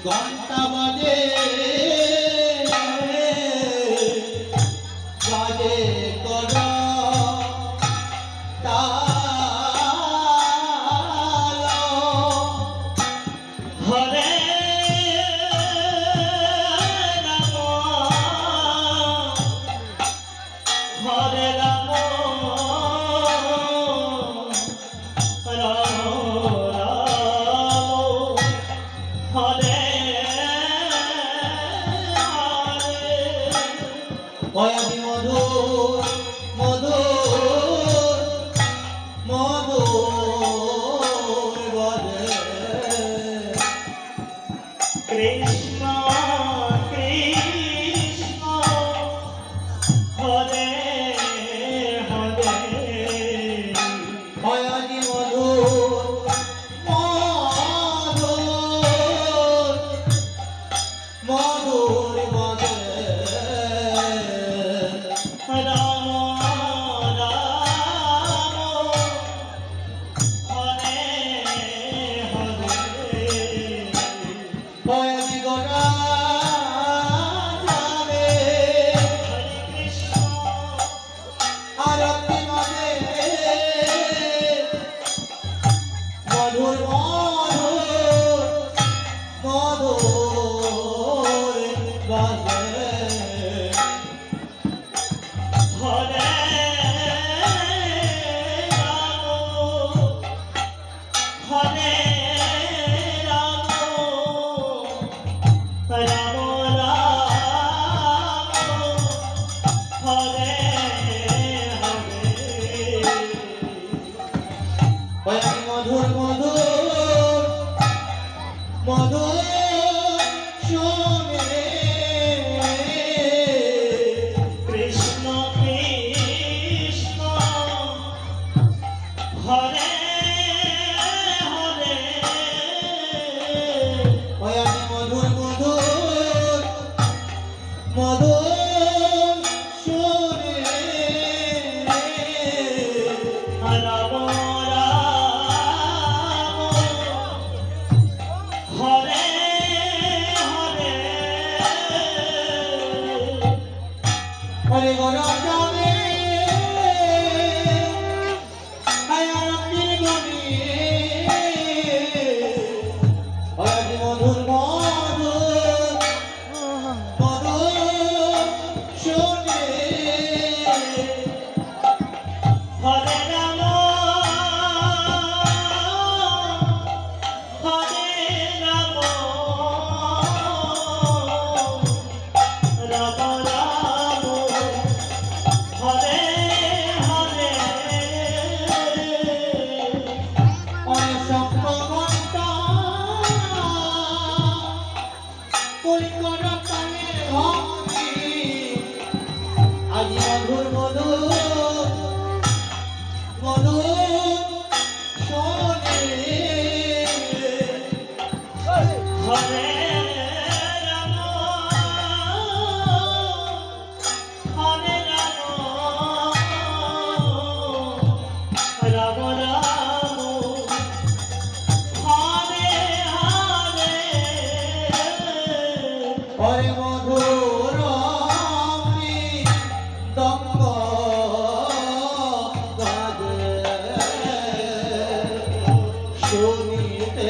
ঘন্টা বাজে বাজে করো তালো হরে রাম হরে রাম রাম রাম হরে কয়াদি মধুর মধুর মধুর বদে কৃষ্ণ কৃষ্ণ হরে হরে কয়াদি মধুর মধুর মধুর বদে রাম রাম হরে হরে কয়াদি গড়া যাবে হরে কৃষ্ণ আরতি মনে মধুর মধুর মধুর বাজে হরে রাম হরে রাম রাম রাম হরে হরে কয়াদি মধুর মধুর মধুর শোনে কৃষ্ণ কৃষ্ণ হরে হরে কয়াদি মধুর মধুর মধুর শোনে রাম হরে হরে হরে গরম যাবে আয়াতির গনি হরে মধুর মধুর মধুর শোনে হরে রাম হরে রাম রাম রাম হরে হরে অসংখ্য ঘন্টা কলিকর কানে ভক্তি আজি মধুর মধুর মধুর শোনে হরে রাম হরে রাম রাম রাম হরে হরে হরে মধুর দম্ব বাজে শুনিতে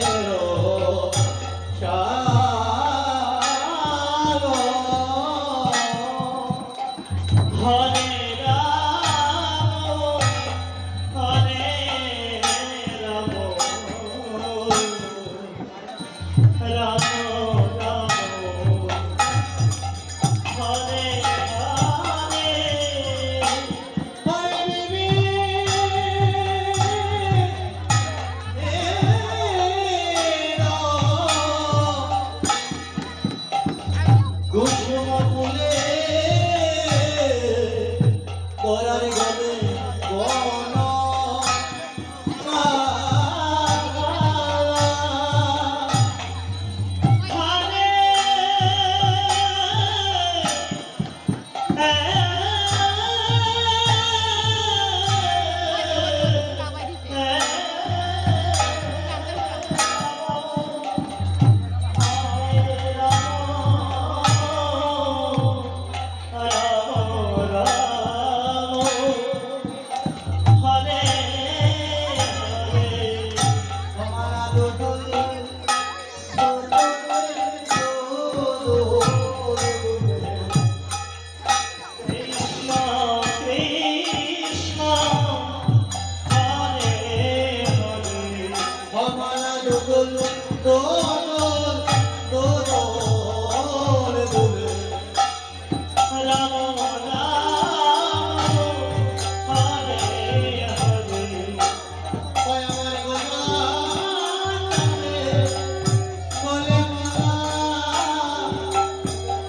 হরে রাম হরে রাম রাম রাম হরে হরে হরে দোদল দোদল দোদল দুলে রাম রাম হরে হরে ওই আমার গলা কানে গলে মালা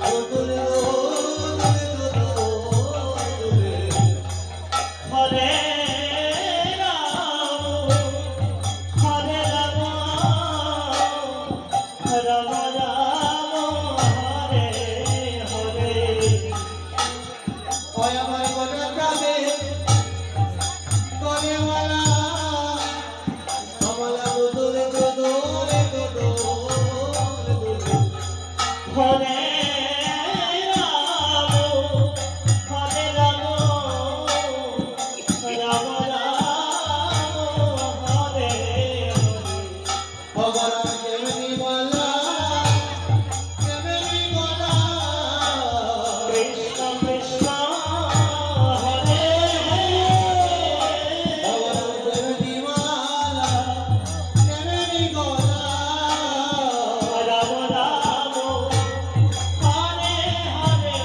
দোদল দোদল দুলে হরে রাম হরে রাম রাম রাম হরে হরে ওই আমার গলা কানে গলে মালা আমলা দোদল দোদল দোদল দুলে হরে রাম হরে রাম রাম রাম হরে হরে ভগবান কেমনি বলা কেমনি বলা কৃষ্ণ কৃষ্ণ হরে ভগবান কেমনি বলা কেমনি বলা রাম রাম হরে হরে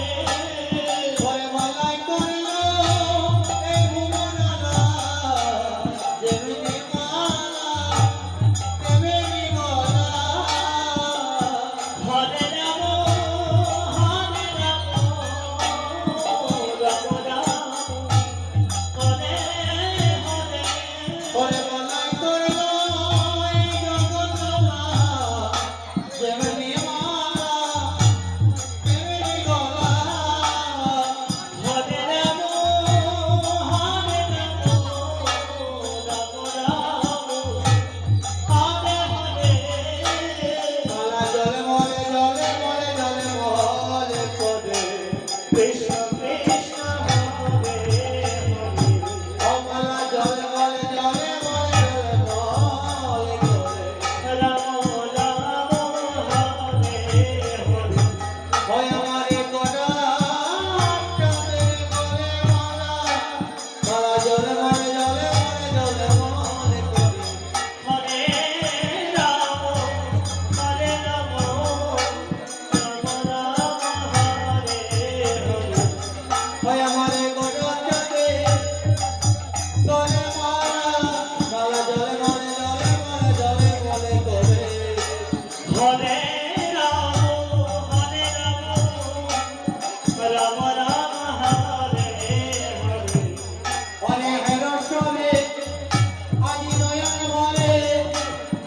ভয় মালাই করল এই ভুবনালা যেমনি মালা কেমনি বলা হরে রাম রাম রাম হরে হরে ভয় মালাই করল এই জগন্নাথা যেমনি মালা কেমনি গলা হরে রাম রাম রাম হরে হরে মালা জলে মলে জলে মলে জলে মলে পড়ে কৃষ্ণ কৃষ্ণ হরে হরে ও মালা জলে মলে জলে মলে জলে মলে পড়ে রাম রাম হরে হরে ওই আমারে গোটা চাঁদের গলে মালা মালা জলে মলে জলে মলে জলে মলে পড়ে হরে রাম হরে রাম রাম রাম হরে হরে ওই আমারে গোটা চাঁদের গলে মালা মালা জলে মলে জলে মলে জলে মলে পড়ে হরে রাম রাম রাম হরে হরে অনেক রসনে আজি নয়ন মলে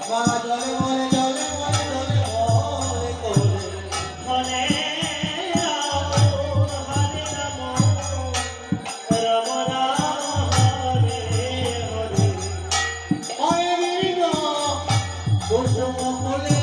মালা জলে মলে জলে মলে জলে মলে করে হরে রাম রাম রাম হরে হরে অনেক কুসুম ফুলে